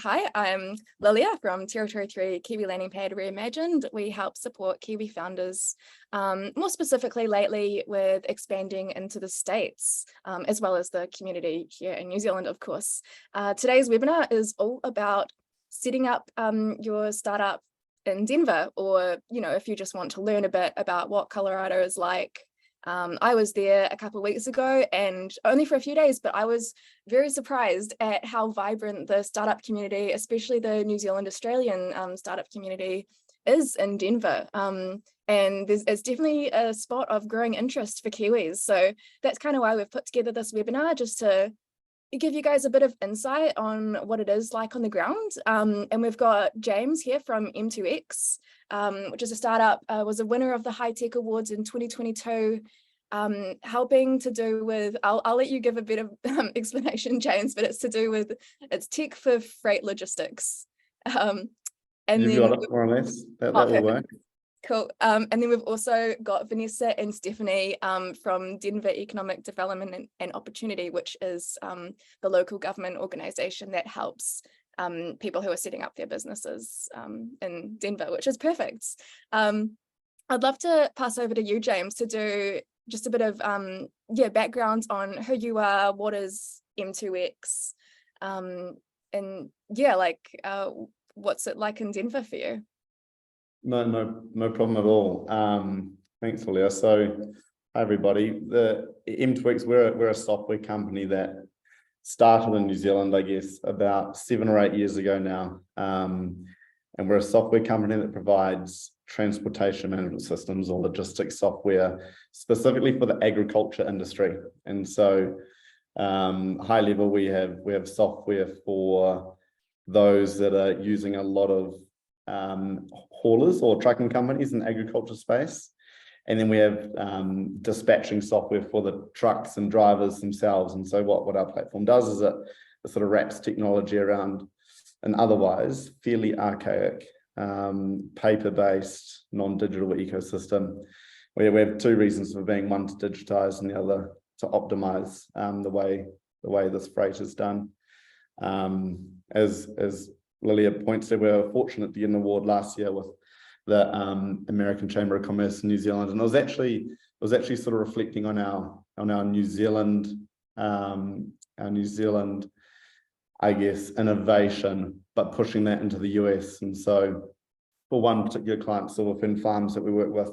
Hi, I'm Lilia from Territory 3 Kiwi Landing Pad Reimagined. We help support Kiwi founders, more specifically lately with expanding into the States, as well as the community here in New Zealand, of course. Today's webinar is all about setting up your startup in Denver, or, if you just want to learn a bit about what Colorado is like. I was there a couple of weeks ago and only for a few days, but I was very surprised at how vibrant the startup community, especially the New Zealand Australian startup community, is in Denver. And it's definitely a spot of growing interest for Kiwis. So that's kind of why we've put together this webinar, just to give you guys a bit of insight on what it is like on the ground. And we've got James here from M2X, which is a startup, was a winner of the High Tech Awards in 2022, helping to do with, I'll let you give a bit of explanation, James, but it's to do with, it's tech for freight logistics. And You've got it, more or less. That will work. Cool. And then we've also got Vanessa and Stephanie from Denver Economic Development and Opportunity, which is the local government organization that helps people who are setting up their businesses in Denver, which is perfect. I'd love to pass over to you, James, to do just a bit of background on who you are, what is M2X, and what's it like in Denver for you? No problem at all. Thanks, Julia. So, hi everybody. The M2X, we're a software company that started in New Zealand, I guess, about 7 or 8 years ago now. And we're a software company that provides transportation management systems or logistics software, specifically for the agriculture industry. And so, high level, we have software for those that are using a lot of haulers or trucking companies in the agriculture space. And then we have dispatching software for the trucks and drivers themselves. And so what our platform does is it sort of wraps technology around an otherwise fairly archaic, paper-based, non-digital ecosystem. We have two reasons for being: one, to digitize, and the other to optimize the way this freight is done. As Lilia points to, we were fortunate to get an award last year with the American Chamber of Commerce in New Zealand, and it was actually sort of reflecting on our New Zealand, I guess, innovation, but pushing that into the US. And so, for one particular client, Silverfin Farms, that we work with,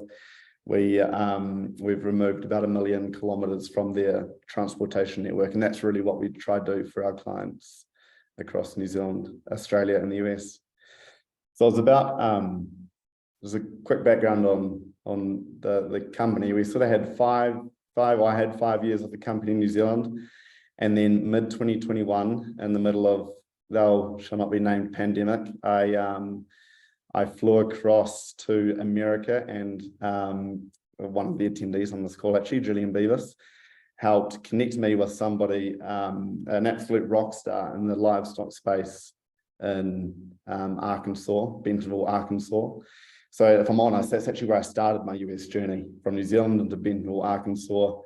we've removed about 1 million kilometers from their transportation network, and that's really what we try to do for our clients across New Zealand, Australia, and the US. So it's about there's a quick background on the company. We sort of had I had 5 years of the company in New Zealand, and then mid 2021, in the middle of thou shall not be named pandemic, I flew across to America, and one of the attendees on this call, actually, Julian Beavis, helped connect me with somebody, an absolute rock star in the livestock space in Arkansas, Bentonville, Arkansas. So if I'm honest, that's actually where I started my US journey, from New Zealand into Bentonville, Arkansas,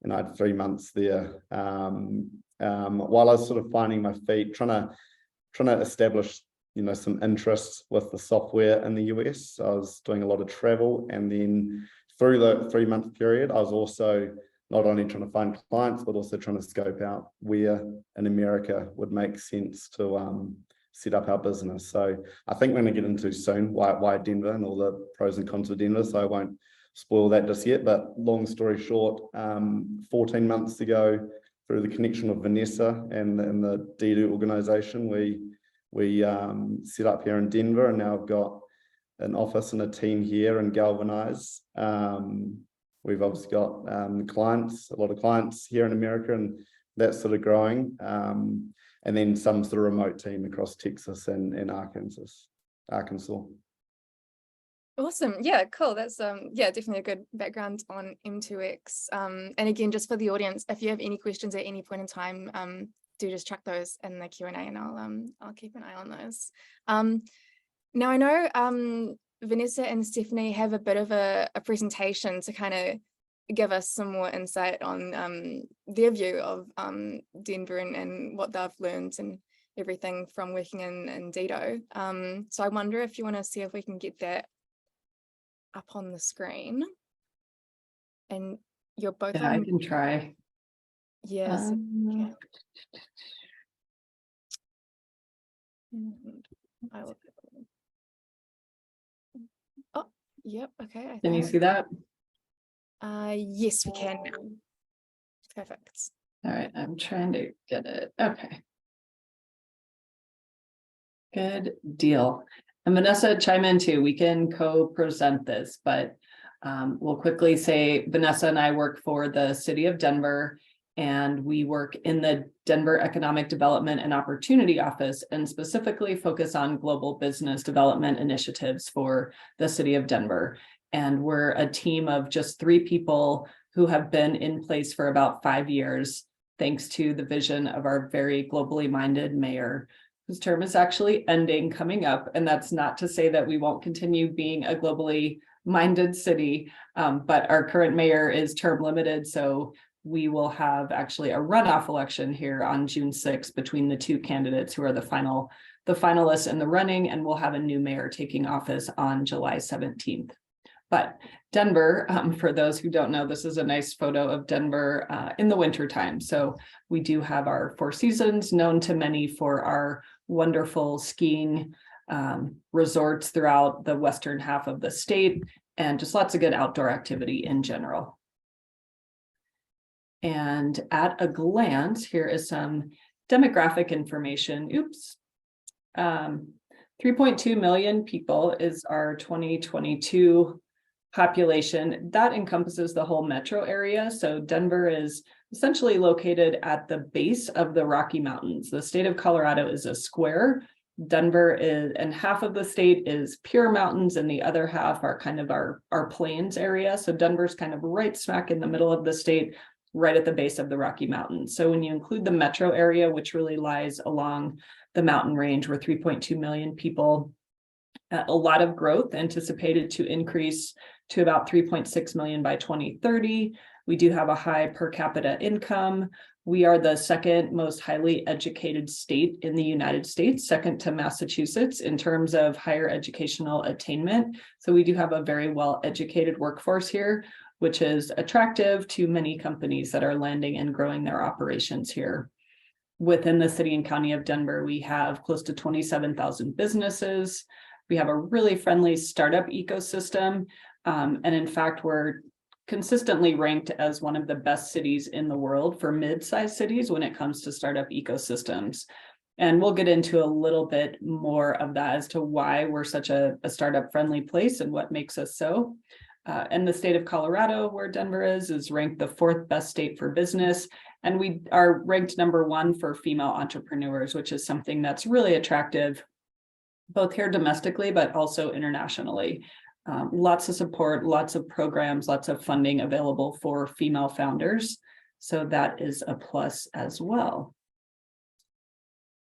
and I had 3 months there. While I was sort of finding my feet, trying to establish, some interest with the software in the US. So I was doing a lot of travel, and then through the 3-month period, I was also not only trying to find clients, but also trying to scope out where in America would make sense to set up our business. So I think we're going to get into soon why Denver and all the pros and cons of Denver, so I won't spoil that just yet. But long story short, 14 months ago, through the connection with Vanessa and the DEDO organization, we set up here in Denver, and now I've got an office and a team here in Galvanize. We've obviously got a lot of clients here in America, and that's sort of growing. And then some sort of remote team across Texas and Arkansas. Awesome. Yeah, cool. That's definitely a good background on M2X. And again, just for the audience, if you have any questions at any point in time, do just chuck those in the Q&A, and I'll keep an eye on those. Now I know Vanessa and Stephanie have a bit of a presentation to kind of give us some more insight on their view of Denver and what they've learned and everything from working in DEDO. So I wonder if you want to see if we can get that up on the screen. And you're both Yeah, on. I can try. Yes. And I will. Oh, yep. Okay. Can you see that? Yes, we can now. Perfect. All right, I'm trying to get it. Okay. Good deal. And Vanessa, chime in too. We can co-present this, but we'll quickly say Vanessa and I work for the city of Denver, and we work in the Denver Economic Development and Opportunity Office, and specifically focus on global business development initiatives for the city of Denver. And we're a team of just 3 people who have been in place for about 5 years, thanks to the vision of our very globally minded mayor, whose term is actually ending coming up. And that's not to say that we won't continue being a globally minded city, but our current mayor is term limited. So we will have actually a runoff election here on June 6th between the 2 candidates who are the finalists in the running, and we'll have a new mayor taking office on July 17th. But Denver, for those who don't know, this is a nice photo of Denver in the wintertime. So we do have our 4 seasons, known to many for our wonderful skiing resorts throughout the western half of the state, and just lots of good outdoor activity in general. And at a glance, here is some demographic information. Oops. 3.2 million people is our 2022 population. That encompasses the whole metro area. So Denver is essentially located at the base of the Rocky Mountains. The state of Colorado is a square. Denver is, and half of the state is pure mountains, and the other half are kind of our plains area. So Denver's kind of right smack in the middle of the state, right at the base of the Rocky Mountains. So when you include the metro area, which really lies along the mountain range, we're 3.2 million people. A lot of growth anticipated to increase to about 3.6 million by 2030. We do have a high per capita income. We are the 2nd most highly educated state in the United States, second to Massachusetts in terms of higher educational attainment. So we do have a very well-educated workforce here, which is attractive to many companies that are landing and growing their operations here. Within the city and county of Denver, we have close to 27,000 businesses. We have a really friendly startup ecosystem. And in fact, we're consistently ranked as one of the best cities in the world for mid-sized cities when it comes to startup ecosystems. And we'll get into a little bit more of that as to why we're such a startup friendly place and what makes us so. And the state of Colorado, where Denver is ranked the 4th best state for business. And we are ranked #1 for female entrepreneurs, which is something that's really attractive, both here domestically, but also internationally. Lots of support, lots of programs, lots of funding available for female founders. So that is a plus as well.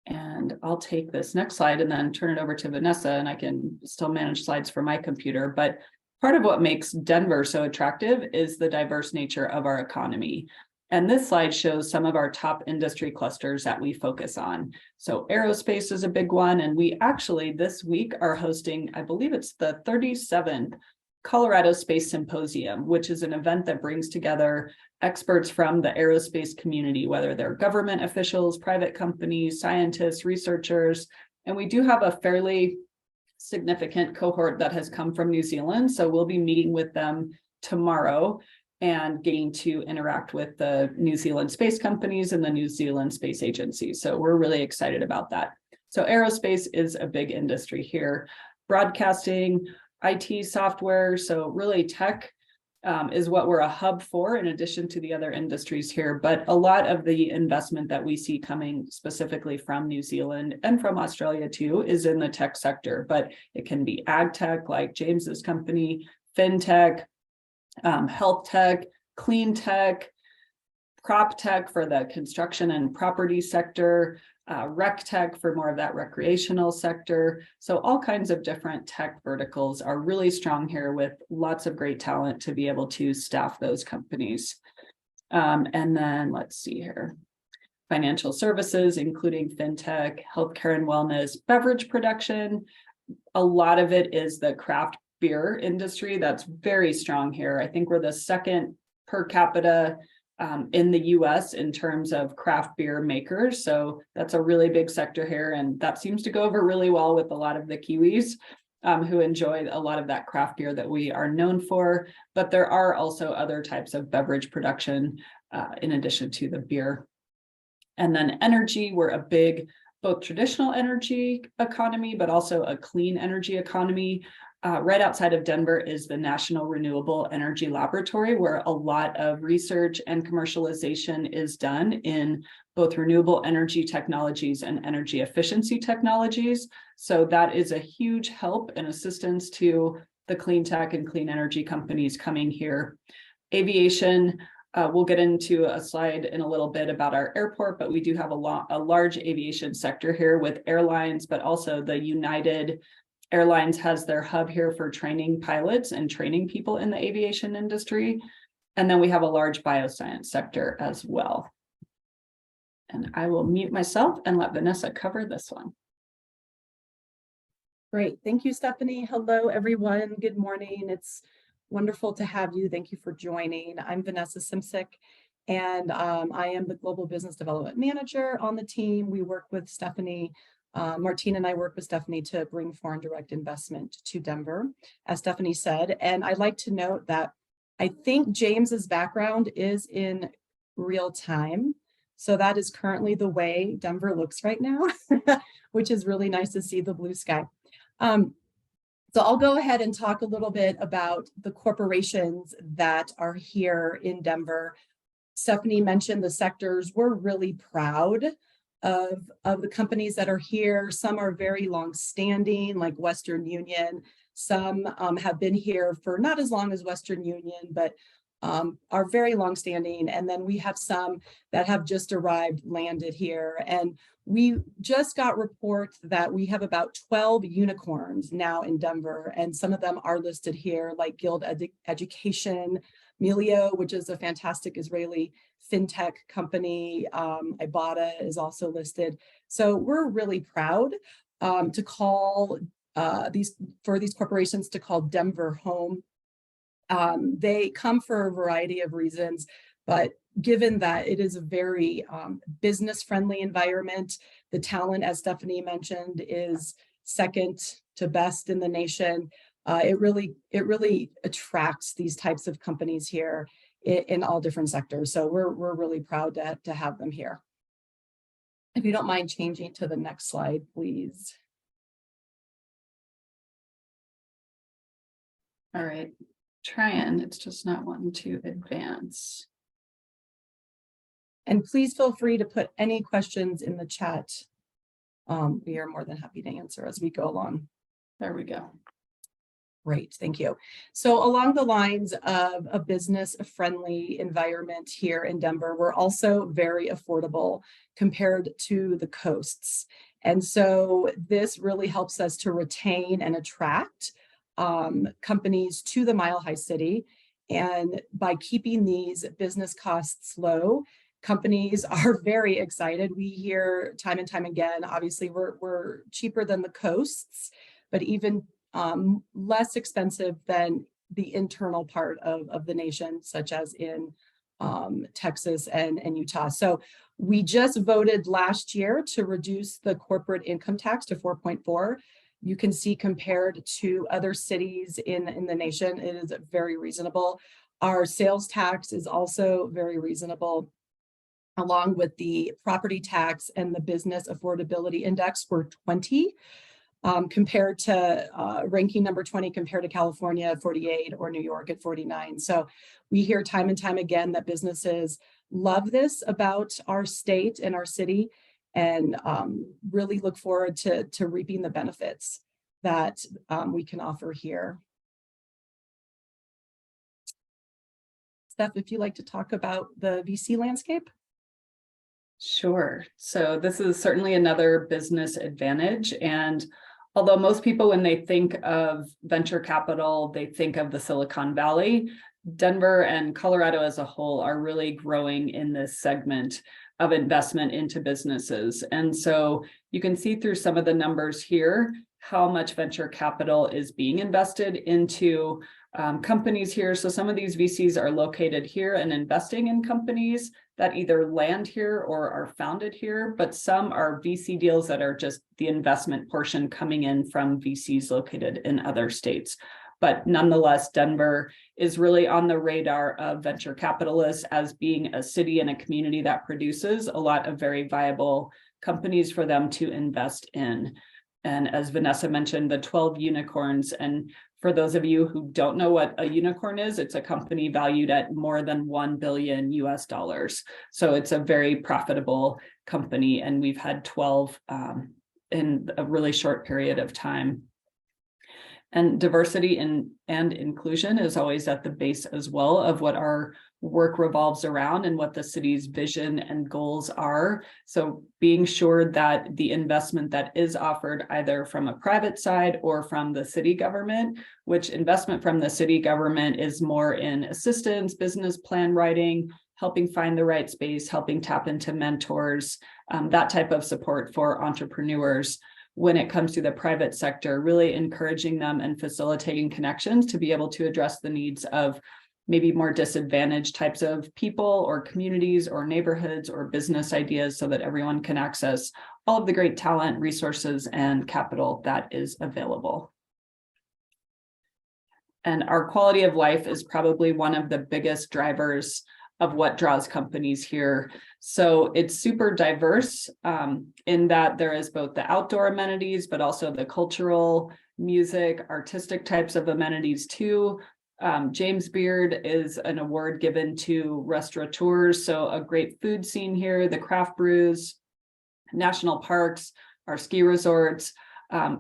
And I'll take this next slide and then turn it over to Vanessa, and I can still manage slides for my computer. But part of what makes Denver so attractive is the diverse nature of our economy. And this slide shows some of our top industry clusters that we focus on. So aerospace is a big one. And we actually this week are hosting, I believe it's the 37th Colorado Space Symposium, which is an event that brings together experts from the aerospace community, whether they're government officials, private companies, scientists, researchers. And we do have a fairly significant cohort that has come from New Zealand. So we'll be meeting with them tomorrow and getting to interact with the New Zealand space companies and the New Zealand Space Agency. So we're really excited about that. So aerospace is a big industry here. Broadcasting, IT software, so really tech is what we're a hub for in addition to the other industries here. But a lot of the investment that we see coming specifically from New Zealand and from Australia too is in the tech sector, but it can be ag tech like James's company, fintech, health tech, clean tech, prop tech for the construction and property sector, rec tech for more of that recreational sector. So all kinds of different tech verticals are really strong here with lots of great talent to be able to staff those companies. And then let's see here. financial services, including fintech, healthcare and wellness, beverage production. A lot of it is the craft beer industry that's very strong here. I think we're the second per capita in the US in terms of craft beer makers. So that's a really big sector here. And that seems to go over really well with a lot of the Kiwis who enjoy a lot of that craft beer that we are known for. But there are also other types of beverage production in addition to the beer. And then energy, we're a big, both traditional energy economy, but also a clean energy economy. Right outside of Denver is the National Renewable Energy Laboratory, where a lot of research and commercialization is done in both renewable energy technologies and energy efficiency technologies. So that is a huge help and assistance to the clean tech and clean energy companies coming here. Aviation, we'll get into a slide in a little bit about our airport, but we do have a large aviation sector here with airlines, but also the United Airlines has their hub here for training pilots and training people in the aviation industry. And then we have a large bioscience sector as well. And I will mute myself and let Vanessa cover this one. Great. Thank you, Stephanie. Hello, everyone. Good morning. It's wonderful to have you. Thank you for joining. I'm Vanessa Simsick, and I am the Global Business Development Manager on the team. We work with Stephanie. Martina and I work with Stephanie to bring foreign direct investment to Denver, as Stephanie said. And I'd like to note that I think James's background is in real time. So that is currently the way Denver looks right now, which is really nice to see the blue sky. So I'll go ahead and talk a little bit about the corporations that are here in Denver. Stephanie mentioned the sectors. We're really proud of the companies that are here. Some are very long-standing, like Western Union. Some have been here for not as long as Western Union, but are very long-standing. And then we have some that have just arrived, landed here. And we just got reports that we have about 12 unicorns now in Denver, and some of them are listed here, like Guild Education, Melio, which is a fantastic Israeli fintech company. Ibotta is also listed. So we're really proud to call these corporations to call Denver home. They come for a variety of reasons, but given that it is a very business-friendly environment, the talent, as Stephanie mentioned, is second to best in the nation. It really attracts these types of companies here in all different sectors. So we're really proud to have them here. If you don't mind changing to the next slide, please. All right, trying, it's just not wanting to advance. And please feel free to put any questions in the chat. We are more than happy to answer as we go along. There we go. Great, thank you. So along the lines of a business-friendly environment here in Denver, we're also very affordable compared to the coasts. And so this really helps us to retain and attract companies to the Mile High City. And by keeping these business costs low, companies are very excited. We hear time and time again, obviously we're cheaper than the coasts, but even less expensive than the internal part of the nation, such as in Texas and Utah. So we just voted last year to reduce the corporate income tax to 4.4. You can see compared to other cities in the nation, it is very reasonable. Our sales tax is also very reasonable, along with the property tax and the business affordability index. We're 20 compared to ranking number 20 compared to California at 48 or New York at 49. So we hear time and time again that businesses love this about our state and our city, and really look forward to reaping the benefits that we can offer here. Steph, if you'd like to talk about the VC landscape. Sure. So this is certainly another business advantage. And although most people, when they think of venture capital, they think of the Silicon Valley, Denver and Colorado as a whole are really growing in this segment. of investment into businesses. And so you can see through some of the numbers here how much venture capital is being invested into companies here. So some of these VCs are located here and investing in companies that either land here or are founded here, but some are VC deals that are just the investment portion coming in from VCs located in other states. But nonetheless, Denver is really on the radar of venture capitalists as being a city and a community that produces a lot of very viable companies for them to invest in. And as Vanessa mentioned, the 12 unicorns. And for those of you who don't know what a unicorn is, it's a company valued at more than $1 billion US. So it's a very profitable company. And we've had 12 in a really short period of time. And diversity and inclusion is always at the base as well of what our work revolves around and what the city's vision and goals are. So being sure that the investment that is offered either from a private side or from the city government, which investment from the city government is more in assistance, business plan writing, helping find the right space, helping tap into mentors, that type of support for entrepreneurs. When it comes to the private sector, really encouraging them and facilitating connections to be able to address the needs of maybe more disadvantaged types of people or communities or neighborhoods or business ideas so that everyone can access all of the great talent, resources, and capital that is available. And our quality of life is probably one of the biggest drivers of what draws companies here. So it's super diverse in that there is both the outdoor amenities, but also the cultural, music, artistic types of amenities too. James Beard is an award given to restaurateurs. So a great food scene here, the craft brews, national parks, our ski resorts.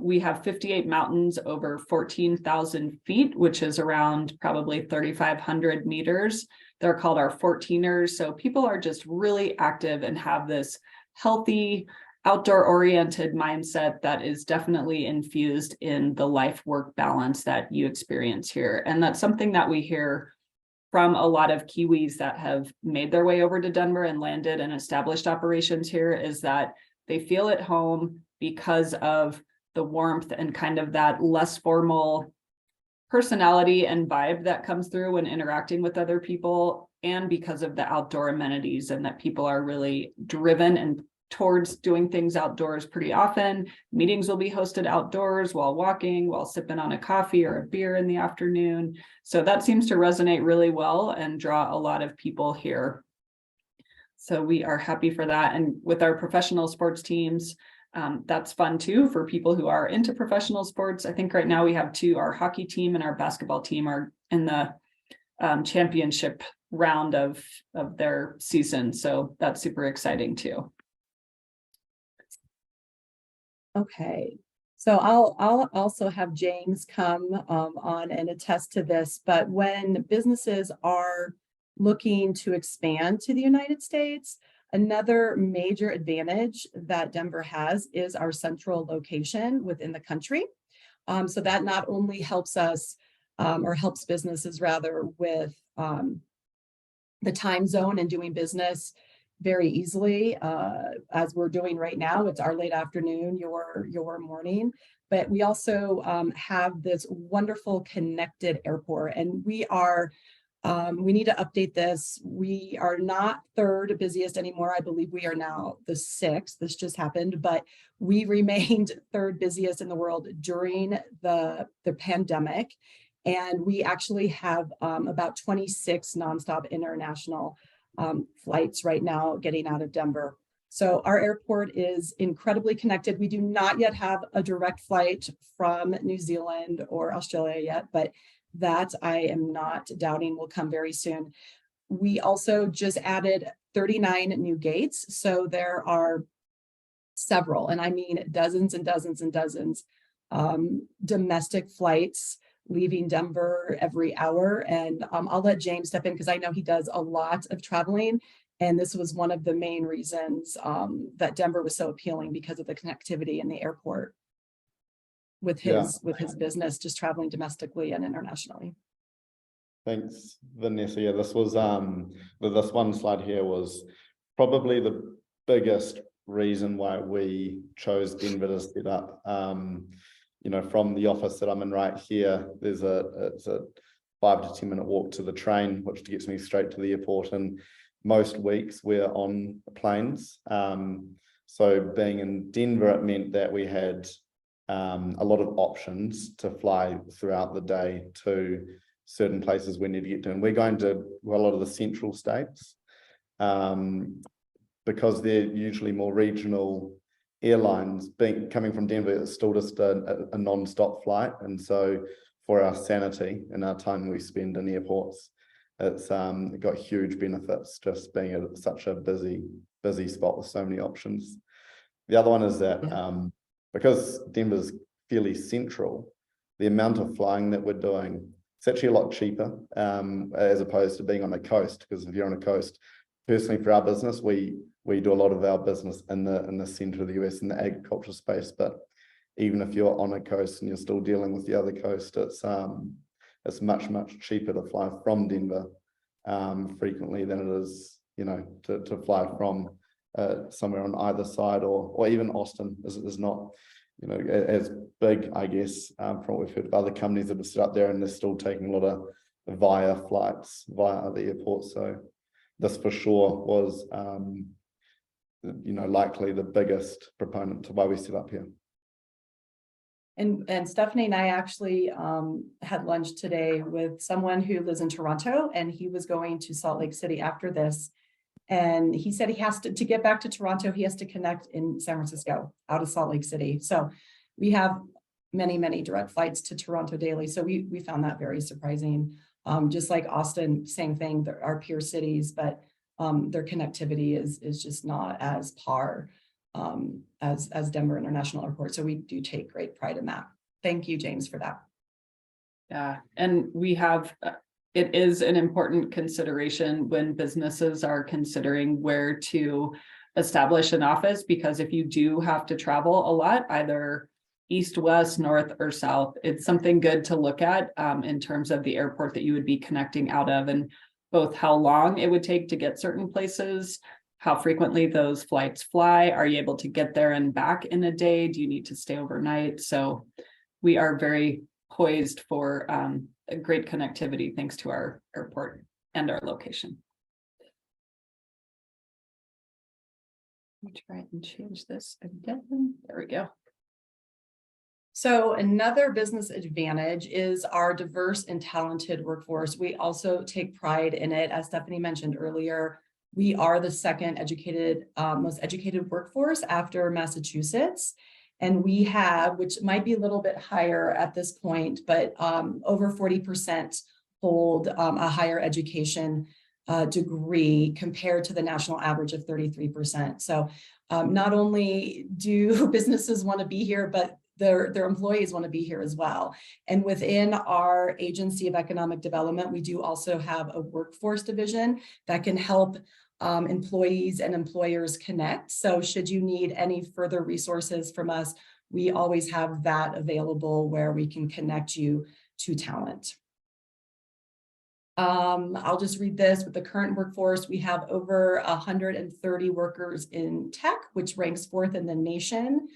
We have 58 mountains over 14,000 feet, which is around probably 3,500 meters. They're called our 14ers. So people are just really active and have this healthy, outdoor-oriented mindset that is definitely infused in the life-work balance that you experience here. And that's something that we hear from a lot of Kiwis that have made their way over to Denver and landed and established operations here, is that they feel at home because of the warmth and kind of that less formal personality and vibe that comes through when interacting with other people, and because of the outdoor amenities, and that people are really driven and towards doing things outdoors pretty often. Meetings will be hosted outdoors while walking, while sipping on a coffee or a beer in the afternoon. So that seems to resonate really well and draw a lot of people here. So we are happy for that. And with our professional sports teams, that's fun too for people who are into professional sports. I think right now we have two, our hockey team and our basketball team are in the championship round of their season. So that's super exciting too. Okay, so I'll also have James come on and attest to this, but when businesses are looking to expand to the United States, another major advantage that Denver has is our central location within the country. So that not only helps us or helps businesses rather with the time zone and doing business very easily, as we're doing right now. It's our late afternoon, your morning, but we also have this wonderful connected airport, and we need to update this. We are not third busiest anymore. I believe we are now the 6th. This just happened, but we remained third busiest in the world during the pandemic. And we actually have about 26 nonstop international flights right now getting out of Denver. So our airport is incredibly connected. We do not yet have a direct flight from New Zealand or Australia yet, but that I am not doubting will come very soon. We also just added 39 new gates. So there are several, and I mean dozens and dozens and dozens, domestic flights leaving Denver every hour. And I'll let James step in because I know he does a lot of traveling. And this was one of the main reasons that Denver was so appealing, because of the connectivity in the airport with his business, just traveling domestically and internationally. Thanks, Vanessa. Yeah, this was this one slide here was probably the biggest reason why we chose Denver to set up. You know, from the office that I'm in right here, it's a 5 to 10 minute walk to the train, which gets me straight to the airport. And most weeks we're on planes. So being in Denver, it meant that we had a lot of options to fly throughout the day to certain places we need to get to. And we're going to a lot of the central states because they're usually more regional airlines. Coming from Denver, it's still just a non-stop flight. And so for our sanity and our time we spend in airports, it's got huge benefits just being at such a busy spot with so many options. The other one is that because Denver's fairly central, the amount of flying that we're doing, it's actually a lot cheaper as opposed to being on a coast. Because if you're on a coast, personally for our business, we do a lot of our business in the center of the US in the agriculture space. But even if you're on a coast and you're still dealing with the other coast, it's much cheaper to fly from Denver frequently than it is, you know, to fly from somewhere on either side, or even Austin is not, you know, as big, I guess, from what we've heard of other companies that have set up there, and they're still taking a lot of via flights via other airports. So this for sure was, you know, likely the biggest proponent to why we set up here. And Stephanie and I actually had lunch today with someone who lives in Toronto, and he was going to Salt Lake City after this. And he said he has to get back to Toronto, he has to connect in San Francisco out of Salt Lake City. So we have many direct flights to Toronto daily. So we found that very surprising. Just like Austin, same thing, our peer cities, but their connectivity is just not as par as Denver International Airport. So we do take great pride in that. Thank you, James, for that. Yeah, and we have, it is an important consideration when businesses are considering where to establish an office, because if you do have to travel a lot, either east, west, north, or south, it's something good to look at in terms of the airport that you would be connecting out of, and both how long it would take to get certain places, how frequently those flights fly. Are you able to get there and back in a day? Do you need to stay overnight? So we are very poised for a great connectivity thanks to our airport and our location. Let me try and change this again. There we go. So another business advantage is our diverse and talented workforce. We also take pride in it. As Stephanie mentioned earlier, we are the second most educated workforce after Massachusetts. And we have, which might be a little bit higher at this point, but over 40% hold a higher education degree compared to the national average of 33%. So not only do businesses want to be here, but their employees want to be here as well. And within our Agency of Economic Development, we do also have a workforce division that can help employees and employers connect. So should you need any further resources from us, we always have that available where we can connect you to talent. I'll just read this. With the current workforce, we have over 130 workers in tech, which ranks 4th in the nation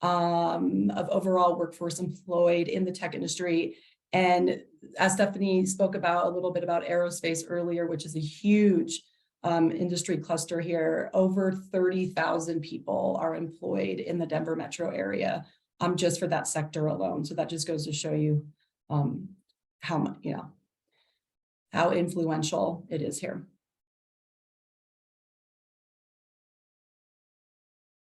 of overall workforce employed in the tech industry. And as Stephanie spoke about a little bit about aerospace earlier, which is a huge industry cluster here, over 30,000 people are employed in the Denver metro area just for that sector alone. So that just goes to show you how much, you know, how influential it is here.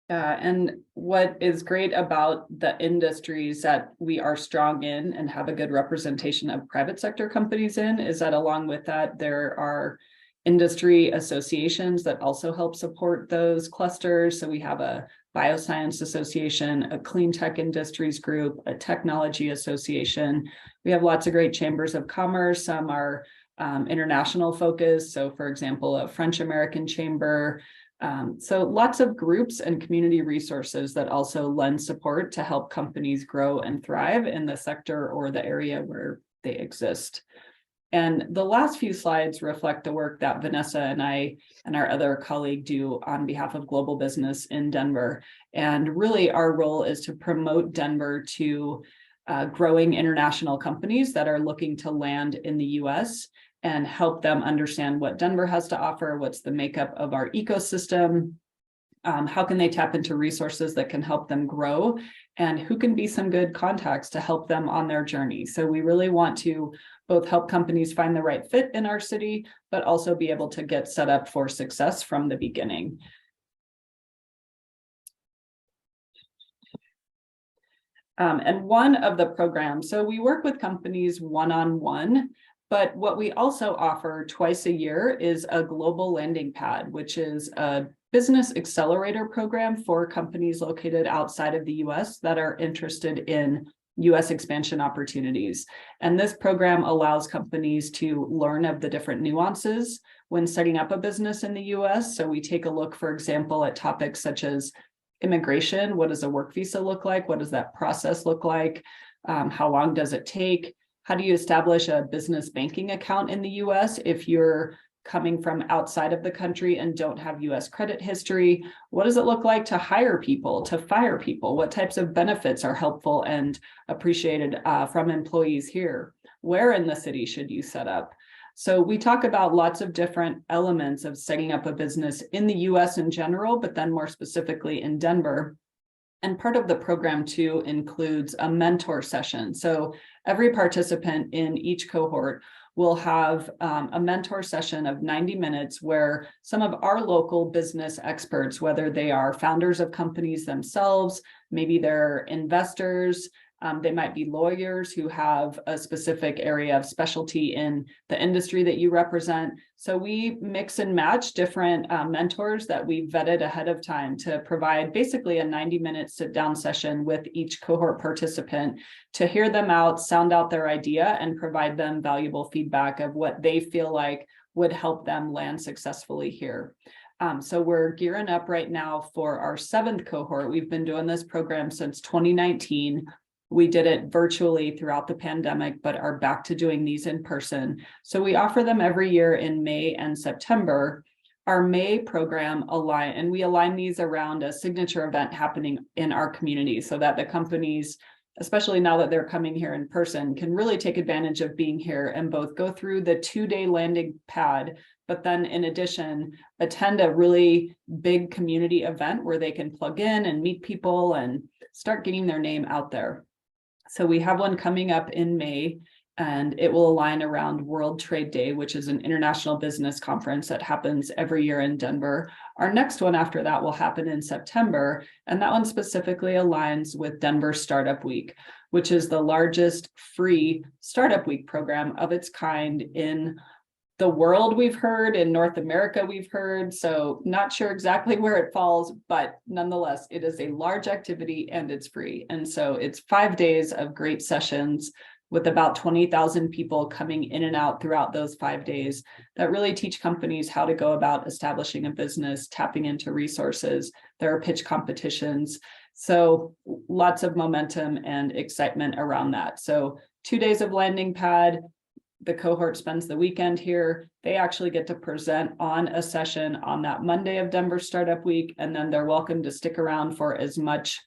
And what is great about the industries that we are strong in and have a good representation of private sector companies in is that along with that, there are industry associations that also help support those clusters. So we have a bioscience association, a clean tech industries group, a technology association. We have lots of great chambers of commerce. Some are international focused. So for example, a French American chamber. So lots of groups and community resources that also lend support to help companies grow and thrive in the sector or the area where they exist. And the last few slides reflect the work that Vanessa and I and our other colleague do on behalf of global business in Denver. And really our role is to promote Denver to growing international companies that are looking to land in the US and help them understand what Denver has to offer, what's the makeup of our ecosystem, how can they tap into resources that can help them grow, and who can be some good contacts to help them on their journey. So we really want to both help companies find the right fit in our city, but also be able to get set up for success from the beginning. And one of the programs, so we work with companies one-on-one, but what we also offer twice a year is a global landing pad, which is a business accelerator program for companies located outside of the US that are interested in US expansion opportunities. And this program allows companies to learn of the different nuances when setting up a business in the US. So we take a look, for example, at topics such as immigration. What does a work visa look like? What does that process look like? How long does it take? How do you establish a business banking account in the US if you're coming from outside of the country and don't have US credit history? What does it look like to hire people, to fire people? What types of benefits are helpful and appreciated from employees here? Where in the city should you set up? So we talk about lots of different elements of setting up a business in the US in general, but then more specifically in Denver. And part of the program too includes a mentor session. So every participant in each cohort will have a mentor session of 90 minutes where some of our local business experts, whether they are founders of companies themselves, maybe they're investors, they might be lawyers who have a specific area of specialty in the industry that you represent. So we mix and match different mentors that we vetted ahead of time to provide basically a 90-minute sit-down session with each cohort participant to hear them out, sound out their idea, and provide them valuable feedback of what they feel like would help them land successfully here. So we're gearing up right now for our 7th cohort. We've been doing this program since 2019. We did it virtually throughout the pandemic, but are back to doing these in person. So we offer them every year in May and September. Our May program we align these around a signature event happening in our community so that the companies, especially now that they're coming here in person, can really take advantage of being here and both go through the 2-day landing pad, but then in addition, attend a really big community event where they can plug in and meet people and start getting their name out there. So we have one coming up in May, and it will align around World Trade Day, which is an international business conference that happens every year in Denver. Our next one after that will happen in September, and that one specifically aligns with Denver Startup Week, which is the largest free Startup Week program of its kind in the world, we've heard. In North America, we've heard. So not sure exactly where it falls, but nonetheless, it is a large activity and it's free. And so it's 5 days of great sessions with about 20,000 people coming in and out throughout those 5 days that really teach companies how to go about establishing a business, tapping into resources. There are pitch competitions. So lots of momentum and excitement around that. So 2 days of landing pad. The cohort spends the weekend here. They actually get to present on a session on that Monday of Denver Startup Week, and then they're welcome to stick around for as much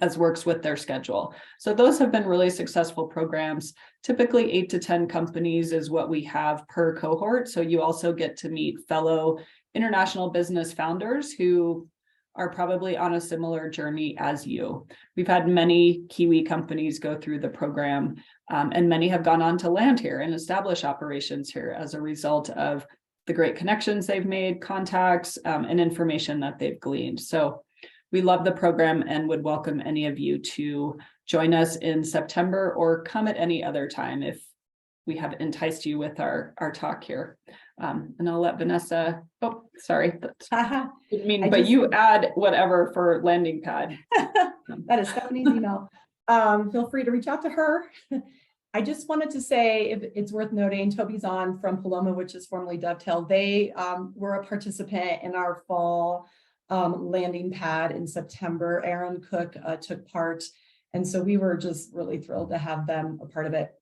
as works with their schedule. So those have been really successful programs. Typically 8 to 10 companies is what we have per cohort. So you also get to meet fellow international business founders who are probably on a similar journey as you. We've had many Kiwi companies go through the program, and many have gone on to land here and establish operations here as a result of the great connections they've made, contacts, and information that they've gleaned. So we love the program and would welcome any of you to join us in September or come at any other time if we have enticed you with our talk here. And I'll let Vanessa, oh, sorry. Didn't mean, but you add whatever for landing pad. That is Stephanie's email. Feel free to reach out to her. I just wanted to say, if it's worth noting, Toby's on from Paloma, which is formerly Dovetail. They were a participant in our fall landing pad in September. Aaron Cook took part. And so we were just really thrilled to have them a part of it.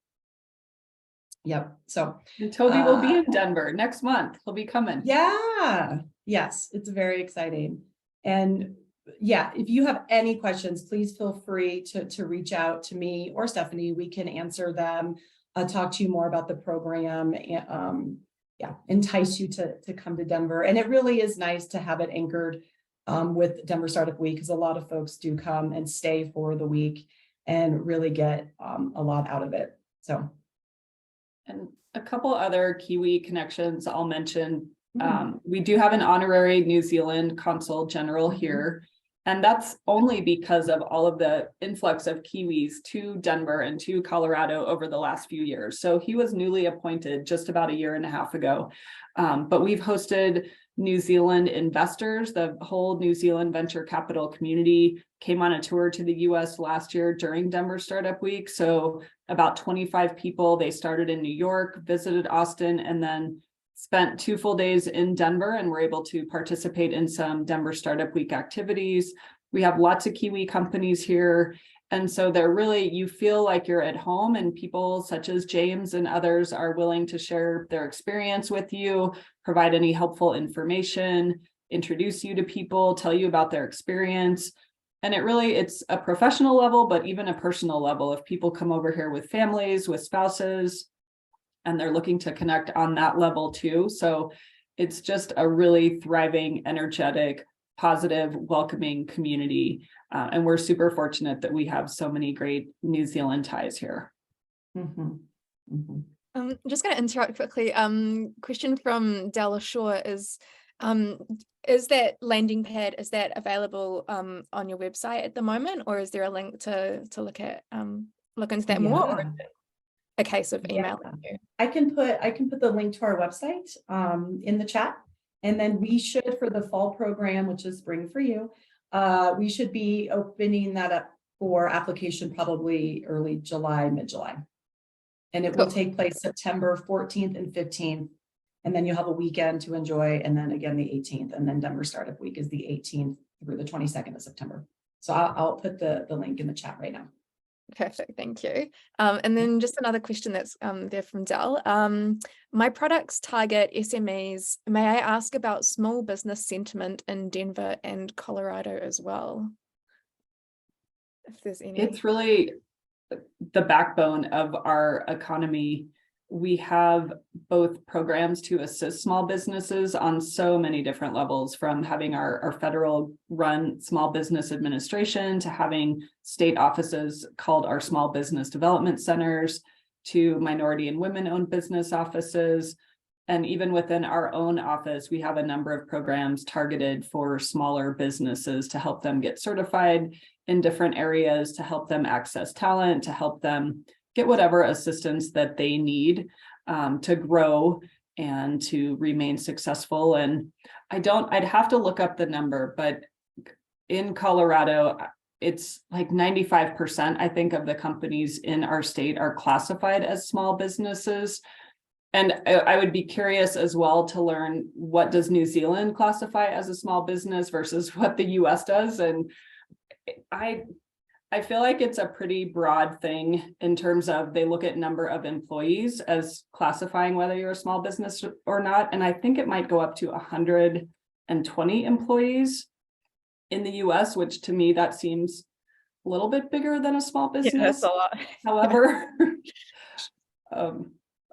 Yep. So And Toby will be in Denver next month. He'll be coming. yeah, yes, it's very exciting. And yeah, if you have any questions, please feel free to reach out to me or Stephanie. We can answer them, talk to you more about the program, and yeah, entice you to come to Denver. And it really is nice to have it anchored with Denver Startup Week, because a lot of folks do come and stay for the week and really get a lot out of it. So, and a couple other Kiwi connections I'll mention. We do have an honorary New Zealand consul general here, and that's only because of all of the influx of Kiwis to Denver and to Colorado over the last few years. So he was newly appointed just about a year and a half ago. But we've hosted New Zealand investors. The whole New Zealand venture capital community came on a tour to the US last year during Denver Startup Week. So about 25 people, they started in New York, visited Austin, and then spent 2 full days in Denver and were able to participate in some Denver Startup Week activities. We have lots of Kiwi companies here. And so they're really, you feel like you're at home, and people such as James and others are willing to share their experience with you, provide any helpful information, introduce you to people, tell you about their experience. And it's a professional level, but even a personal level. If people come over here with families, with spouses, and they're looking to connect on that level too. So it's just a really thriving, energetic, positive, welcoming community. And we're super fortunate that we have so many great New Zealand ties here. I'm just going to interrupt quickly. Question from Della Shaw is that landing pad, is that available on your website at the moment, or is there a link to look into that more? Or is it a case of email? Yeah. I can put the link to our website in the chat, and then we should, for the fall program, which is Spring for You, we should be opening that up for application probably early July, mid-July, and it will take place September 14th and 15th, and then you'll have a weekend to enjoy, and then again the 18th, and then Denver Startup Week is the 18th through the 22nd of September. So I'll put the link in the chat right now. Perfect, thank you. And then just another question that's there from Dell. My products target SMEs. May I ask about small business sentiment in Denver and Colorado as well? If there's any. It's really the backbone of our economy. We have both programs to assist small businesses on so many different levels, from having our federal run small business administration to having state offices called our small business development centers, to minority and women owned business offices. And even within our own office, we have a number of programs targeted for smaller businesses to help them get certified in different areas, to help them access talent, to help them get whatever assistance that they need to grow and to remain successful. And I'd have to look up the number, but in Colorado, it's like 95%, I think, of the companies in our state are classified as small businesses. And I would be curious as well to learn, what does New Zealand classify as a small business versus what the US does? And I feel like it's a pretty broad thing in terms of they look at number of employees as classifying whether you're a small business or not. And I think it might go up to 120 employees in the US, which to me, that seems a little bit bigger than a small business. Yeah, that's a lot. However,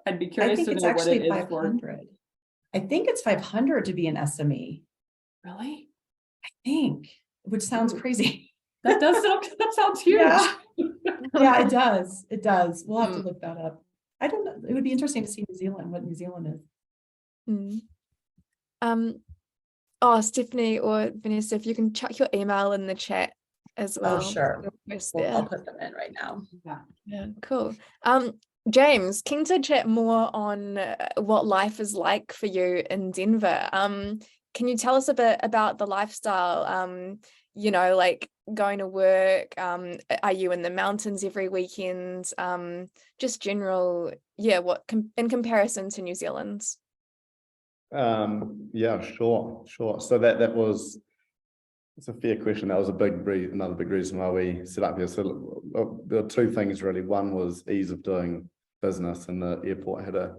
I'd be curious to know what it is for. I think it's 500 to be an SME. Really? I think, which sounds crazy. That sounds huge. Yeah. Yeah, it does. It does. We'll have to look that up. I don't know. It would be interesting to see New Zealand, what New Zealand is. Oh, Stephanie or Vanessa, if you can chuck your email in the chat as well. Oh, sure. I'll put them in right now. Yeah, cool. James, keen to chat more on what life is like for you in Denver. Can you tell us a bit about the lifestyle? You know, like going to work, are you in the mountains every weekend? Just general, what in comparison to New Zealand? Yeah, sure. So it's a fair question. That was another big reason why we set up here. So there are two things really. One was ease of doing business, and the airport had a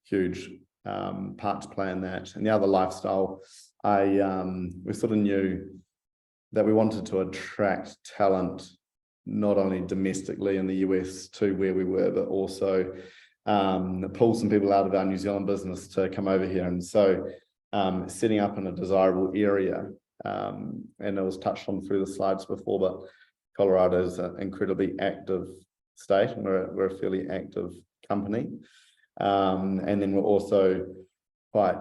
huge part to play in that. And the other lifestyle, we sort of knew that we wanted to attract talent, not only domestically in the US to where we were, but also pull some people out of our New Zealand business to come over here. And so setting up in a desirable area, and it was touched on through the slides before, but Colorado is an incredibly active state, and we're a fairly active company. And then we're also quite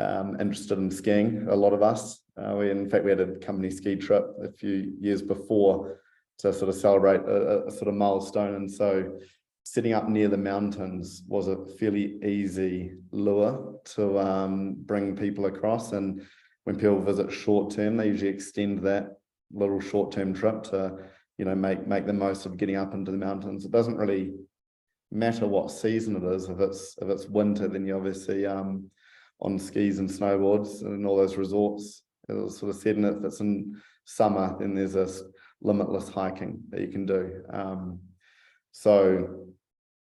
interested in skiing, a lot of us. In fact, we had a company ski trip a few years before to sort of celebrate a sort of milestone. And so setting up near the mountains was a fairly easy lure to bring people across. And when people visit short term, they usually extend that little short-term trip to, you know, make the most of getting up into the mountains. It doesn't really matter what season it is. If it's winter, then you obviously on skis and snowboards and all those resorts. It'll sort of said, and if it's in summer, then there's this limitless hiking that you can do. So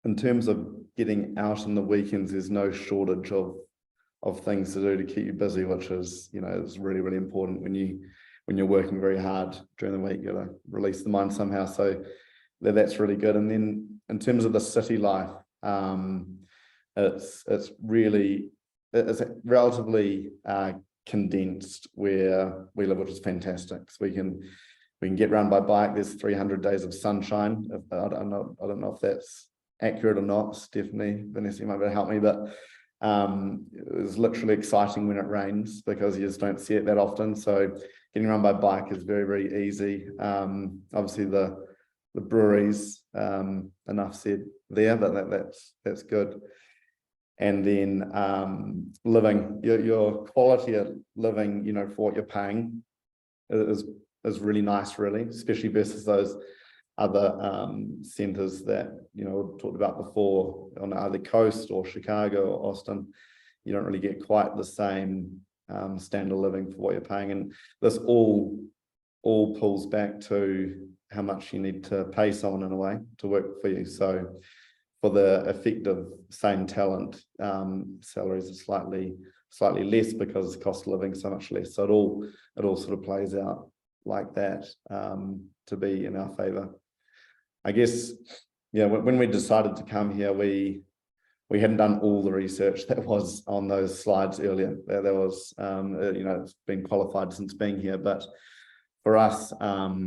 in terms of getting out in the weekends, there's no shortage of things to do to keep you busy, which is, you know, is really, really important when you're working very hard during the week. You gotta release the mind somehow. So that's really good. And then in terms of the city life, it's relatively condensed where we live, which is fantastic. So we can get around by bike. There's 300 days of sunshine. I don't know if that's accurate or not. Stephanie, Vanessa, you might be able to help me, but it was literally exciting when it rains because you just don't see it that often. So getting around by bike is very, very easy. Obviously the breweries, enough said there, but that's good. And then living, your quality of living, you know, for what you're paying is really nice, really, especially versus those other centers that, you know, we talked about before on either coast or Chicago or Austin. You don't really get quite the same standard of living for what you're paying. And this all pulls back to how much you need to pay someone in a way to work for you. So for the effective same talent, salaries are slightly less because the cost of living is so much less. So it all sort of plays out like that to be in our favor. I guess, yeah, when we decided to come here, we hadn't done all the research that was on those slides earlier. There was, you know, it's been qualified since being here, but for us,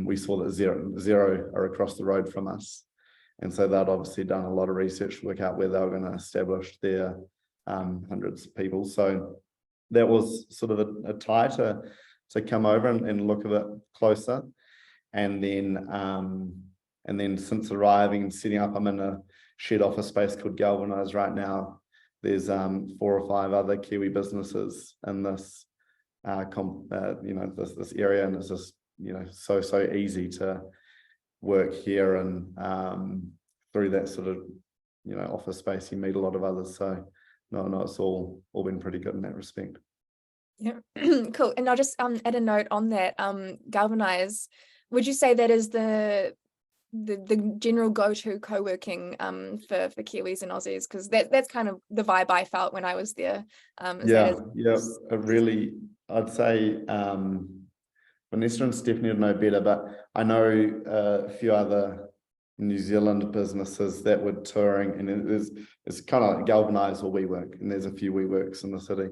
we saw that zero are across the road from us. And so they'd obviously done a lot of research to work out where they were going to establish their hundreds of people. So that was sort of a tie to come over and look a bit closer. And then since arriving and setting up, I'm in a shared office space called Galvanize right now. There's 4 or 5 other Kiwi businesses in this you know, this area, and it's just, you know, so easy to work here, and through that sort of, you know, office space, you meet a lot of others. So no, it's all been pretty good in that respect. Yeah, cool. And I'll just add a note on that. Galvanize, would you say that is the general go-to co-working for Kiwis and Aussies? Because that's kind of the vibe I felt when I was there. I'd say Vanessa and Stephanie would know better, but I know a few other New Zealand businesses that were touring, and it's kind of like Galvanize or WeWork, and there's a few WeWorks in the city.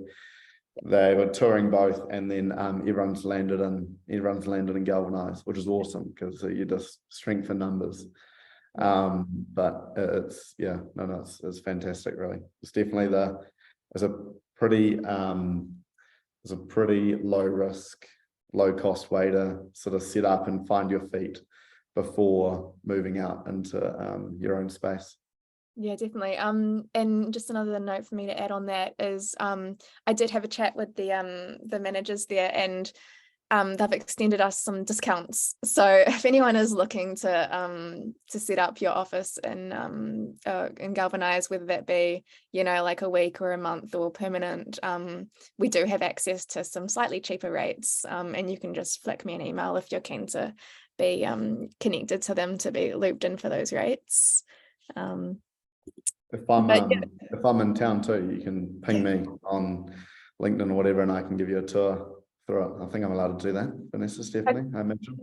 They were touring both, and then everyone's landed in Galvanize, which is awesome because you just strengthen numbers. But it's fantastic, really. It's definitely it's a pretty low risk, low cost way to sort of set up and find your feet before moving out into your own space. Yeah, definitely. And just another note for me to add on that is I did have a chat with the managers there, and they've extended us some discounts. So if anyone is looking to set up your office in Galvanize, whether that be, you know, like a week or a month or permanent, we do have access to some slightly cheaper rates, and you can just flick me an email if you're keen to be connected to them to be looped in for those rates. If I'm But yeah. if I'm in town too, you can ping me on LinkedIn or whatever, and I can give you a tour through it. I think I'm allowed to do that. Vanessa, Stephanie, I imagine.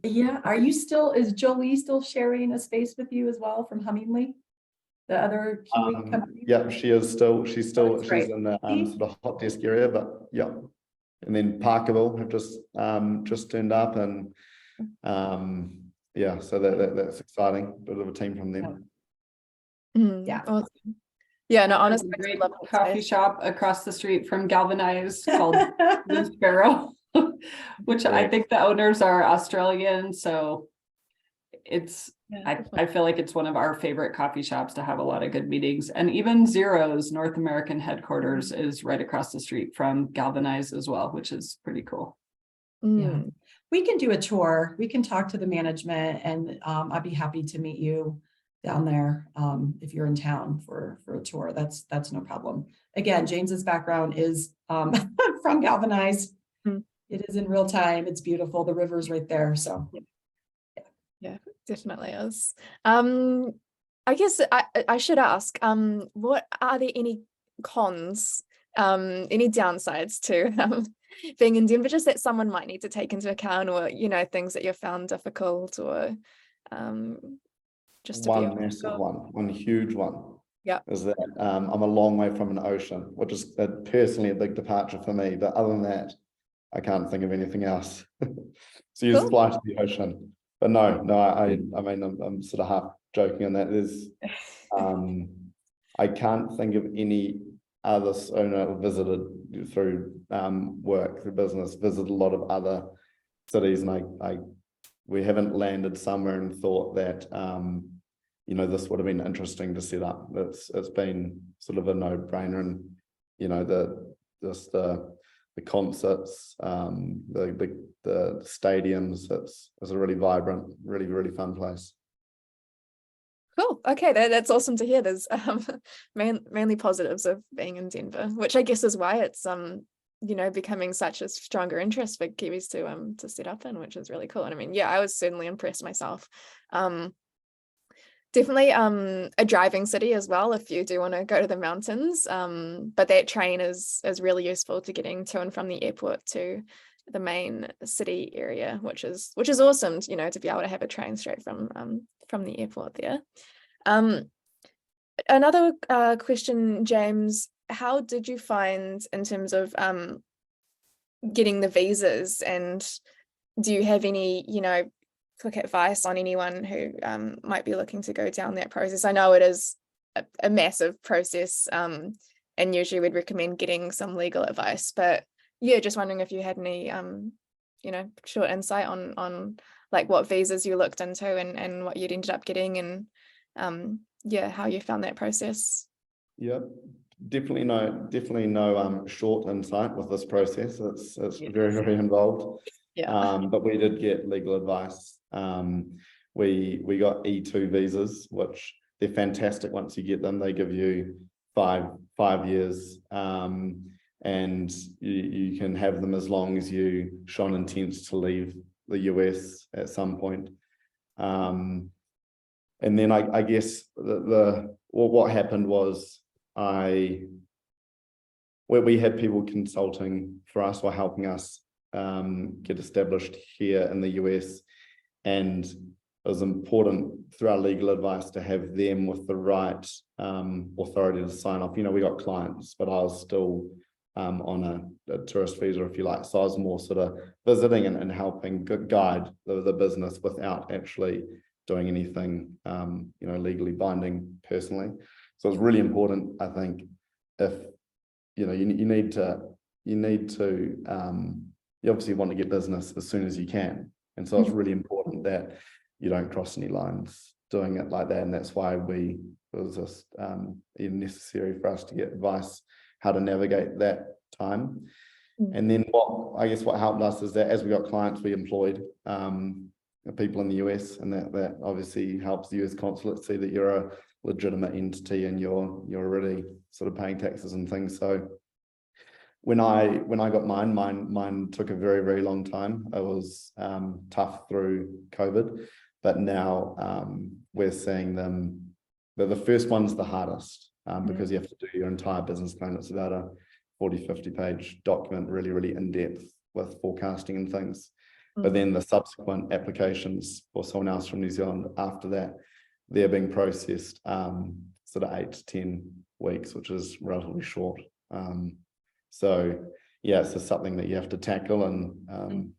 Yeah, is Jolie still sharing a space with you as well from Hummingly? The other Kiwi company? Yeah, she's That's great. in the sort of hot desk area, but yeah. And then Parkerville have just turned up, and yeah, so that's exciting. Bit of a team from them. Yeah. Awesome. Yeah, no, There's honestly, a great love that coffee space. shop across the street from Galvanized called Blue Sparrow, which I think the owners are Australian. So it's, Yeah, I feel like it's one of our favorite coffee shops to have a lot of good meetings. And even Zero's North American headquarters is right across the street from Galvanized as well, which is pretty cool. Yeah. We can do a tour. We can talk to the management, and I'd be happy to meet you down there if you're in town for a tour. That's no problem. Again, James's background is from Galvanized. It is in real time. It's beautiful. The river's right there. So yeah, definitely is. I guess I should ask, what are there any cons, any downsides to being in Denver, just that someone might need to take into account, or things that you've found difficult, or just to be One massive one huge one. Yeah, is that I'm a long way from an ocean, which is personally a big departure for me. But other than that, I can't think of anything else. So you just fly to the ocean. But no, I mean, I'm sort of half joking on that. There's, I can't think of any other owner visited through work, through business, visited a lot of other cities, and we haven't landed somewhere and thought that this would have been interesting to set up. It's been sort of a no-brainer, and the concerts, the stadiums. It's a really vibrant, really fun place. cool. Okay, that's awesome to hear. There's mainly positives of being in Denver, which I guess is why it's becoming such a stronger interest for Kiwis to set up in, which is really cool. And I mean, yeah, I was certainly impressed myself. Definitely a driving city as well if you do want to go to the mountains, but that train is really useful to getting to and from the airport to the main city area, which is awesome, to be able to have a train straight from the airport there. Another question, James, how did you find in terms of getting the visas, and do you have any quick advice on anyone who might be looking to go down that process? I know it is a massive process, and usually we'd recommend getting some legal advice, but yeah, just wondering if you had any short insight on like what visas you looked into and what you'd ended up getting, and how you found that process. Yeah, definitely no short insight with this process. It's very involved. But we did get legal advice. We got E2 visas, which they're fantastic. Once you get them, they give you five years, and you can have them as long as you show an intent to leave the US at some point. And then I guess what happened was we had people consulting for us or helping us get established here in the US, and it was important through our legal advice to have them with the right authority to sign off. We got clients, but I was still on a tourist visa, if you like, so I was more sort of visiting and helping guide the business without actually doing anything legally binding personally. So it's really important, I think, if you need to you obviously want to get business as soon as you can, and so it's really important that you don't cross any lines doing it like that. And that's why it was just necessary for us to get advice how to navigate that time. And then what helped us is that as we got clients, we employed people in the US, and that obviously helps the US consulate see that you're a legitimate entity and you're already sort of paying taxes and things. So when I got mine took a very long time. It was tough through COVID, but now we're seeing them the first one's the hardest, because you have to do your entire business plan. It's about a 40-50 page document, really, really in depth with forecasting and things. But then the subsequent applications for someone else from New Zealand after that, they're being processed sort of 8 to 10 weeks, which is relatively short. So yeah, it's just something that you have to tackle, and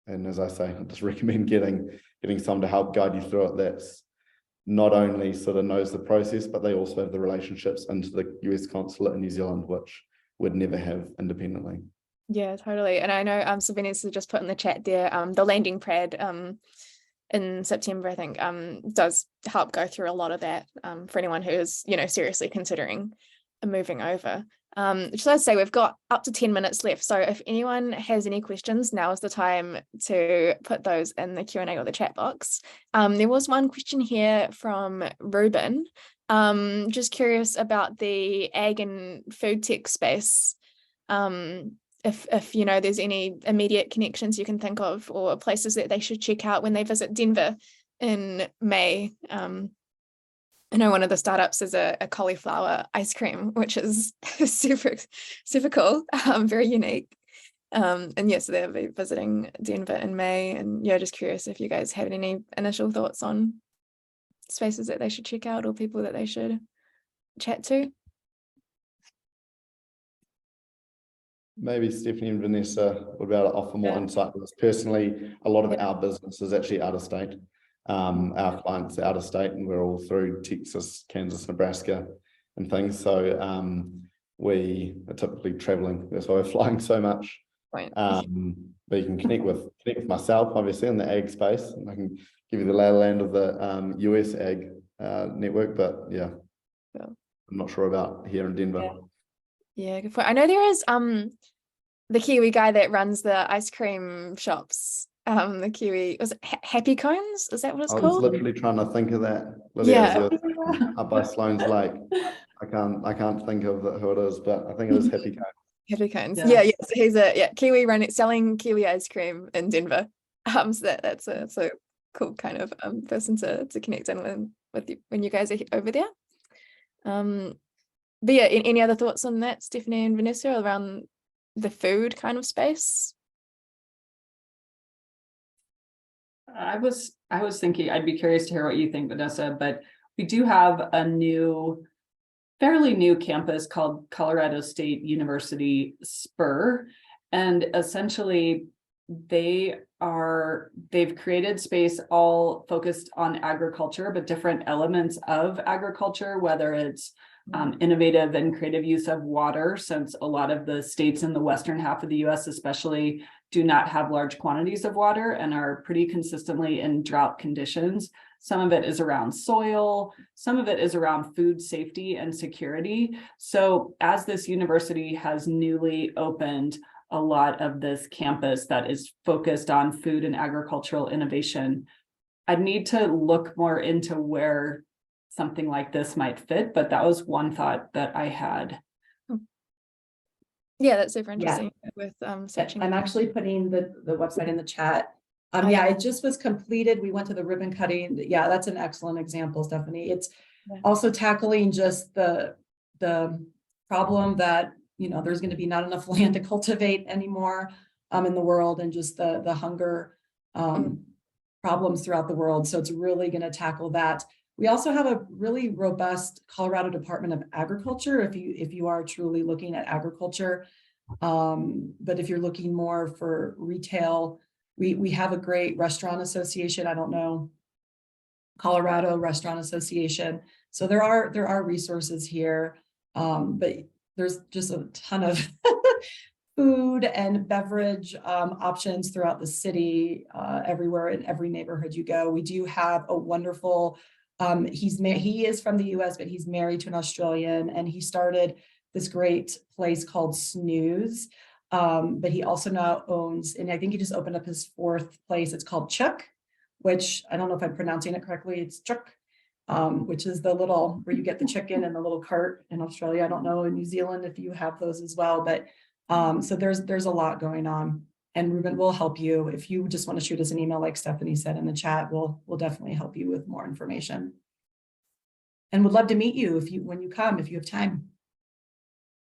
as I say, I just recommend getting someone to help guide you through it. That's not only sort of knows the process, but they also have the relationships into the US consulate in New Zealand, which would never have independently. Yeah, totally. And I know so Vanessa just put in the chat there, the landing pad in September, I think, does help go through a lot of that for anyone who is, you know, seriously considering moving over. So I'd say we've got up to 10 minutes left. So if anyone has any questions, now is the time to put those in the Q&A or the chat box. There was one question here from Ruben. Just curious about the ag and food tech space. If you know there's any immediate connections you can think of, or places that they should check out when they visit Denver in May. I know one of the startups is a cauliflower ice cream, which is super cool, very unique. And yes, they'll be visiting Denver in May. And yeah, just curious if you guys have any initial thoughts on spaces that they should check out or people that they should chat to. Maybe Stephanie and Vanessa would be able to offer more insight to this. Personally, a lot of our business is actually out of state. Our clients are out of state, and we're all through Texas, Kansas, Nebraska and things. So we are typically traveling. That's why we're flying so much. Right. But you can connect with myself, obviously, in the ag space, and I can give you the lay of the land of the US ag network. But yeah, I'm not sure about here in Denver. Yeah, good point. I know there is the Kiwi guy that runs the ice cream shops. The Kiwi, was it Happy Cones? Is that what it's called? I was literally trying to think of that. Yeah. Up by Sloan's Lake. I can't think of who it is, but I think it is Happy Cones. Happy Cones. Yeah. So he's a Kiwi selling Kiwi ice cream in Denver. So that's a cool kind of person to connect in with you when you guys are over there. But yeah, any other thoughts on that, Stephanie and Vanessa, around the food kind of space? I was thinking, I'd be curious to hear what you think, Vanessa, but we do have a fairly new campus called Colorado State University Spur. And essentially they've created space all focused on agriculture, but different elements of agriculture, whether it's innovative and creative use of water, since a lot of the states in the western half of the US especially do not have large quantities of water and are pretty consistently in drought conditions. Some of it is around soil, some of it is around food safety and security. So as this university has newly opened a lot of this campus that is focused on food and agricultural innovation, I'd need to look more into where something like this might fit, but that was one thought that I had. Yeah, that's super interesting with searching. I'm actually putting the website in the chat. It just was completed. We went to the ribbon cutting. Yeah, that's an excellent example, Stephanie. It's also tackling just the problem that, you know, there's going to be not enough land to cultivate anymore in the world, and just the hunger problems throughout the world. So it's really going to tackle that. We also have a really robust Colorado Department of Agriculture if you are truly looking at agriculture. But if you're looking more for retail, we have a great restaurant association. I don't know, Colorado Restaurant Association. So there are resources here, but there's just a ton of food and beverage options throughout the city, everywhere in every neighborhood you go. We do have a wonderful he is from the US, but he's married to an Australian, and he started this great place called Snooze. But he also now owns, and I think he just opened up his 4th place. It's called Chuck, which I don't know if I'm pronouncing it correctly. It's Chuck, which is the little where you get the chicken in the little cart in Australia. I don't know in New Zealand if you have those as well, but so there's a lot going on. And Ruben will help you if you just want to shoot us an email, like Stephanie said in the chat. We'll definitely help you with more information. and would love to meet you when you come, if you have time.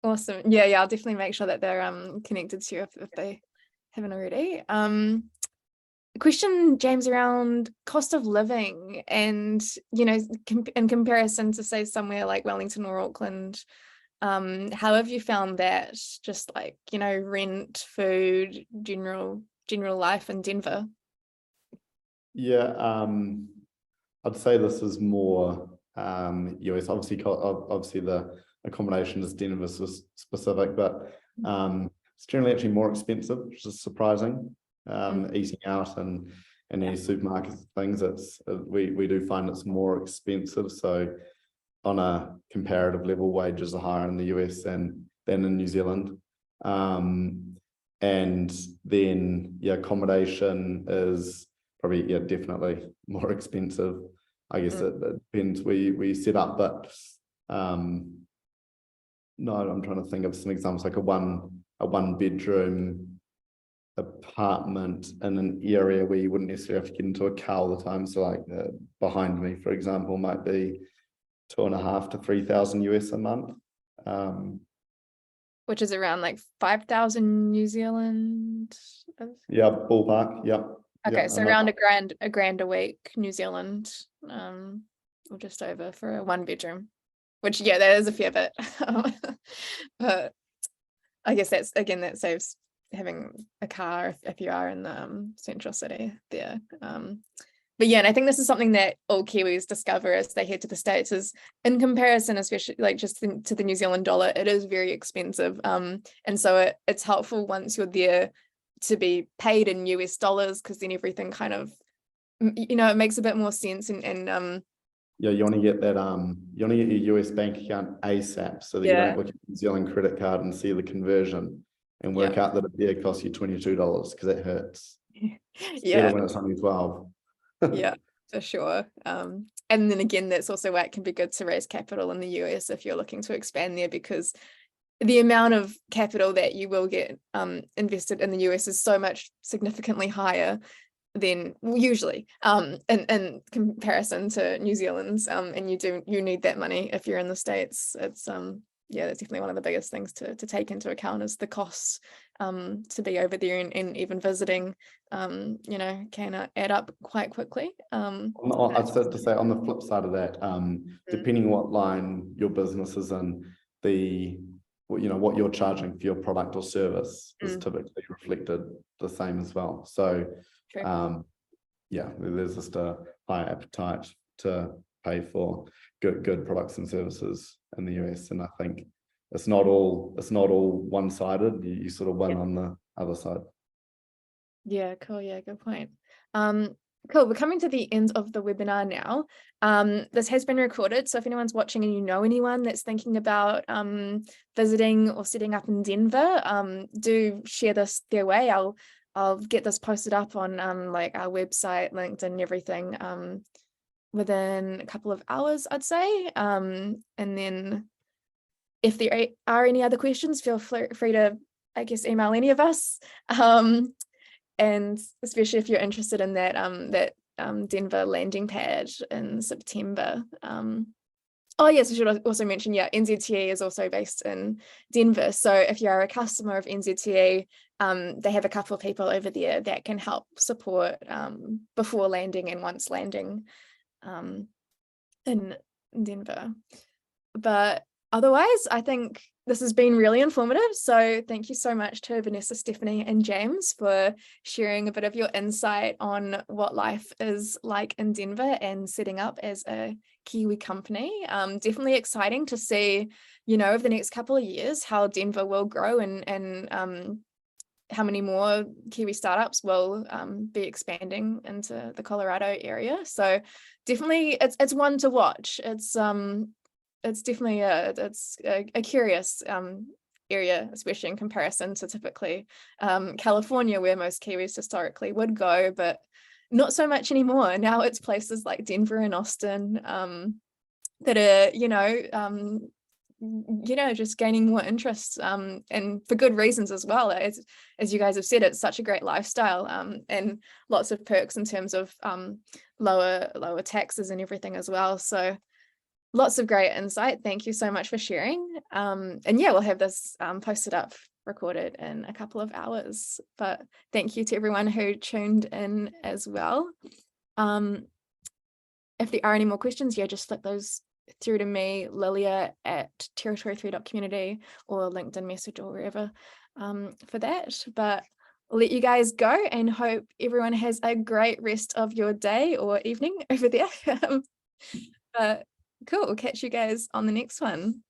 Awesome. Yeah, I'll definitely make sure that they're connected to you if they haven't already. Question, James, around cost of living and, in comparison to say somewhere like Wellington or Auckland, how have you found that, just like, rent, food, general life in Denver? Yeah, I'd say this is more US. Obviously the accommodation is Denver specific, but it's generally actually more expensive, which is surprising. Eating out and any supermarkets things, we do find it's more expensive. So on a comparative level, wages are higher in the US than in New Zealand. And then accommodation is probably definitely more expensive. I guess it depends where we set up, but no, I'm trying to think of some examples, like a one bedroom apartment in an area where you wouldn't necessarily have to get into a car all the time. So like behind me, for example, might be $2,500 to $3,000 US a month. Which is around like 5,000 New Zealand. Yeah, ballpark. Yeah. Okay, so around a grand a week, New Zealand, or just over for a one bedroom, which that is a fair bit. But I guess that saves having a car if you are in the central city there. But and I think this is something that all Kiwis discover as they head to the States, is in comparison, especially like just to the New Zealand dollar, it is very expensive. And so it's helpful once you're there to be paid in US dollars, because then everything kind of, it makes a bit more sense. And you want to get that you want to get your US bank account ASAP, so that you don't look at New Zealand credit card and see the conversion and work out that it costs you $22, because it hurts. Better when it's only 12. Yeah, for sure. And then again, that's also why it can be good to raise capital in the US if you're looking to expand there, because the amount of capital that you will get invested in the US is so much significantly higher than usually in comparison to New Zealand's, and you need that money if you're in the States. It's that's definitely one of the biggest things to take into account, is the costs to be over there, and even visiting can add up quite quickly. I'd say to say on the flip side of that, depending what line your business is in, what you're charging for your product or service is typically reflected the same as well. So there's just a high appetite to pay for good products and services in the US, and I think it's not all one-sided. You sort of win on the other side. Yeah, cool. Yeah, good point. Cool. We're coming to the end of the webinar now. This has been recorded, so if anyone's watching and you know anyone that's thinking about visiting or setting up in Denver, do share this their way. I'll get this posted up on like our website, LinkedIn, and everything within a couple of hours, I'd say. And then if there are any other questions, feel free to, I guess, email any of us. And especially if you're interested in that Denver landing pad in September. Oh yes, I should also mention, NZTE is also based in Denver. So if you are a customer of NZTE, they have a couple of people over there that can help support before landing and once landing in Denver. But otherwise, I think this has been really informative. So thank you so much to Vanessa, Stephanie, and James for sharing a bit of your insight on what life is like in Denver and setting up as a Kiwi company. Definitely exciting to see, over the next couple of years how Denver will grow and how many more Kiwi startups will be expanding into the Colorado area. So definitely it's one to watch. It's definitely a curious area, especially in comparison to typically California, where most Kiwis historically would go, but not so much anymore. Now it's places like Denver and Austin that are, just gaining more interest, and for good reasons as well. As you guys have said, it's such a great lifestyle, and lots of perks in terms of lower taxes and everything as well. So lots of great insight. Thank you so much for sharing. And yeah, we'll have this posted up, recorded in a couple of hours. But thank you to everyone who tuned in as well. If there are any more questions, yeah, just flick those through to me, Lilia at territory3.community, or LinkedIn message or wherever for that. But I'll let you guys go and hope everyone has a great rest of your day or evening over there. But cool, we'll catch you guys on the next one.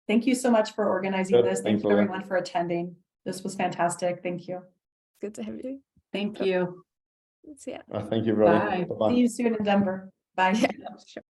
Thank you so much for organizing Good. this. Thank Thanks, you Lilia. everyone for attending. This was fantastic. Thank you. Good to have you. Thank you. See ya. Thank you, everybody. Bye. Bye-bye. See you soon in Denver. Bye. Yeah, sure.